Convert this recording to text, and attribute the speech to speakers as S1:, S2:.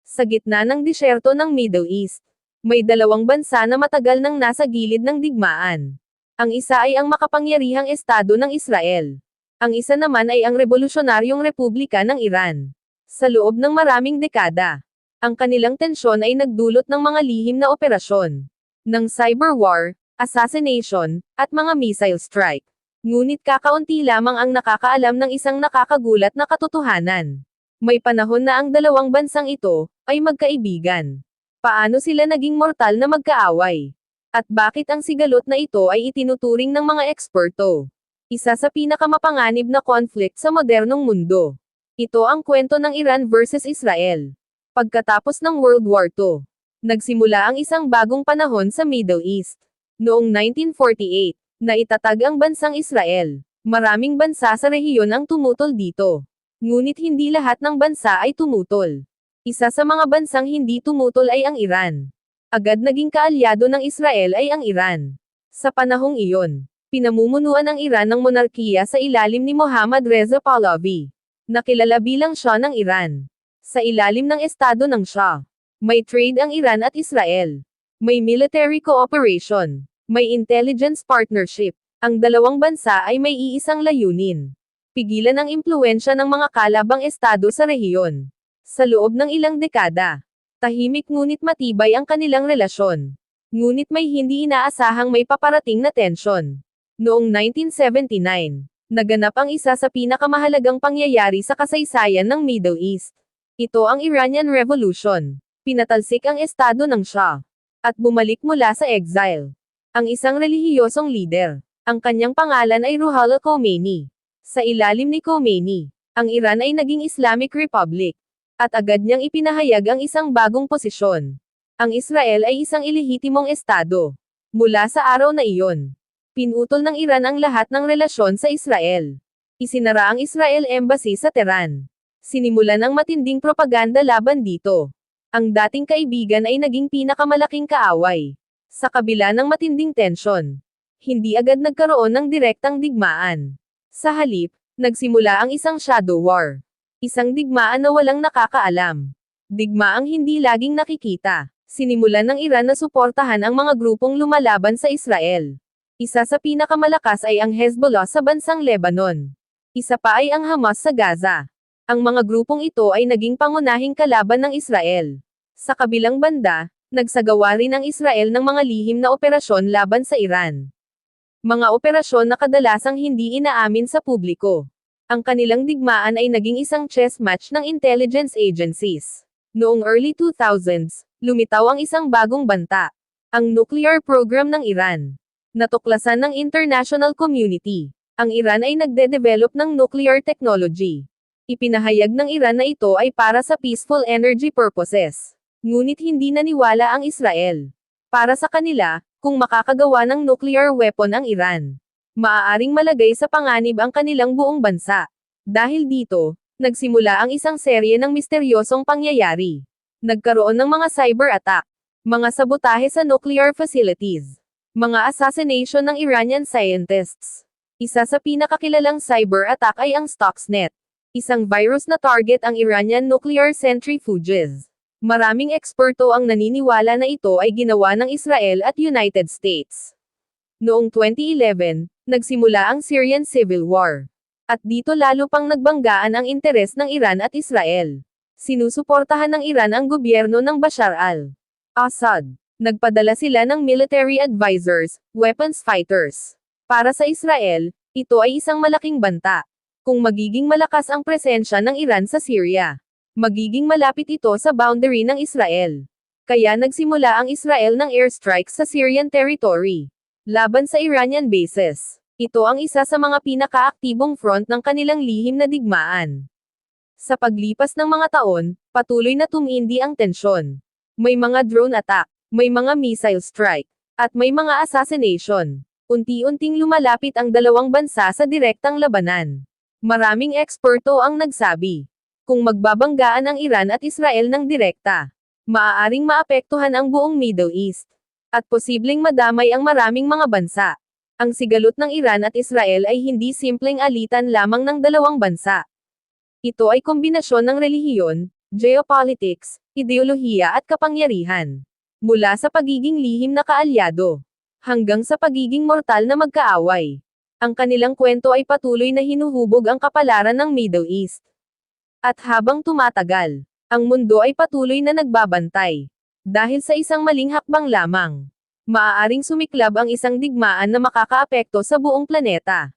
S1: Sa gitna ng disyerto ng Middle East, may dalawang bansa na matagal nang nasa gilid ng digmaan. Ang isa ay ang makapangyarihang estado ng Israel. Ang isa naman ay ang Revolusyonaryong Republika ng Iran. Sa loob ng maraming dekada, ang kanilang tensyon ay nagdulot ng mga lihim na operasyon ng cyber war, assassination, at mga missile strike. Ngunit kakaunti lamang ang nakakaalam ng isang nakakagulat na katotohanan. May panahon na ang dalawang bansang ito ay magkaibigan. Paano sila naging mortal na magkaaway? At bakit ang sigalot na ito ay itinuturing ng mga eksperto? Isa sa pinakamapanganib na conflict sa modernong mundo. Ito ang kwento ng Iran versus Israel. Pagkatapos ng World War II, nagsimula ang isang bagong panahon sa Middle East. Noong 1948, naitatag ang bansang Israel. Maraming bansa sa rehiyon ang tumutol dito. Ngunit hindi lahat ng bansa ay tumutol. Isa sa mga bansang hindi tumutol ay ang Iran. Agad naging kaalyado ng Israel ay ang Iran. Sa panahong iyon, pinamumunuan ng Iran ng monarkiya sa ilalim ni Mohammad Reza Pahlavi, na kilala bilang Shah ng Iran. Sa ilalim ng estado ng Shah, may trade ang Iran at Israel. May military cooperation. May intelligence partnership. Ang dalawang bansa ay may iisang layunin: pigilan ang impluwensya ng mga kalabang estado sa rehiyon. Sa loob ng ilang dekada, tahimik ngunit matibay ang kanilang relasyon. Ngunit may hindi inaasahang may paparating na tensyon. Noong 1979, naganap ang isa sa pinakamahalagang pangyayari sa kasaysayan ng Middle East. Ito ang Iranian Revolution. Pinatalsik ang estado ng Shah at bumalik mula sa exile ang isang relihiyosong leader. Ang kanyang pangalan ay Ruhollah Khomeini. Sa ilalim ni Khomeini, ang Iran ay naging Islamic Republic. At agad niyang ipinahayag ang isang bagong posisyon. Ang Israel ay isang ilihitimong estado. Mula sa araw na iyon, pinutol ng Iran ang lahat ng relasyon sa Israel. Isinara ang Israel Embassy sa Tehran. Sinimulan ang matinding propaganda laban dito. Ang dating kaibigan ay naging pinakamalaking kaaway. Sa kabila ng matinding tensyon, hindi agad nagkaroon ng direktang digmaan. Sa halip, nagsimula ang isang shadow war. Isang digmaan na walang nakakaalam. Digmaang hindi laging nakikita. Sinimulan ng Iran na suportahan ang mga grupong lumalaban sa Israel. Isa sa pinakamalakas ay ang Hezbollah sa bansang Lebanon. Isa pa ay ang Hamas sa Gaza. Ang mga grupong ito ay naging pangunahing kalaban ng Israel. Sa kabilang banda, nagsagawa rin ang Israel ng mga lihim na operasyon laban sa Iran. Mga operasyon na kadalasang hindi inaamin sa publiko. Ang kanilang digmaan ay naging isang chess match ng intelligence agencies. Noong early 2000s, lumitaw ang isang bagong banta. Ang nuclear program ng Iran. Natuklasan ng international community. Ang Iran ay nagde-develop ng nuclear technology. Ipinahayag ng Iran na ito ay para sa peaceful energy purposes. Ngunit hindi naniwala ang Israel. Para sa kanila, kung makakagawa ng nuclear weapon ang Iran, maaaring malagay sa panganib ang kanilang buong bansa. Dahil dito, nagsimula ang isang serye ng misteryosong pangyayari. Nagkaroon ng mga cyber attack, mga sabotahe sa nuclear facilities, mga assassination ng Iranian scientists. Isa sa pinakakilalang cyber attack ay ang Stuxnet. Isang virus na target ang Iranian nuclear centrifuges. Maraming eksperto ang naniniwala na ito ay ginawa ng Israel at United States. Noong 2011, nagsimula ang Syrian Civil War. At dito lalo pang nagbanggaan ang interes ng Iran at Israel. Sinusuportahan ng Iran ang gobyerno ng Bashar al-Assad. Nagpadala sila ng military advisors, weapons fighters. Para sa Israel, ito ay isang malaking banta. Kung magiging malakas ang presensya ng Iran sa Syria, magiging malapit ito sa boundary ng Israel. Kaya nagsimula ang Israel ng airstrikes sa Syrian territory laban sa Iranian bases. Ito ang isa sa mga pinakaaktibong front ng kanilang lihim na digmaan. Sa paglipas ng mga taon, patuloy na tumindi ang tensyon. May mga drone attack, may mga missile strike, at may mga assassination. Unti-unting lumalapit ang dalawang bansa sa direktang labanan. Maraming eksperto ang nagsabi, kung magbabanggaan ang Iran at Israel ng direkta, maaaring maapektuhan ang buong Middle East. At posibleng madamay ang maraming mga bansa. Ang sigalot ng Iran at Israel ay hindi simpleng alitan lamang ng dalawang bansa. Ito ay kombinasyon ng relihiyon, geopolitics, ideolohiya at kapangyarihan. Mula sa pagiging lihim na kaalyado, hanggang sa pagiging mortal na magkaaway. Ang kanilang kwento ay patuloy na hinuhubog ang kapalaran ng Middle East. At habang tumatagal, ang mundo ay patuloy na nagbabantay. Dahil sa isang maling hakbang lamang, maaaring sumiklab ang isang digmaan na makakaapekto sa buong planeta.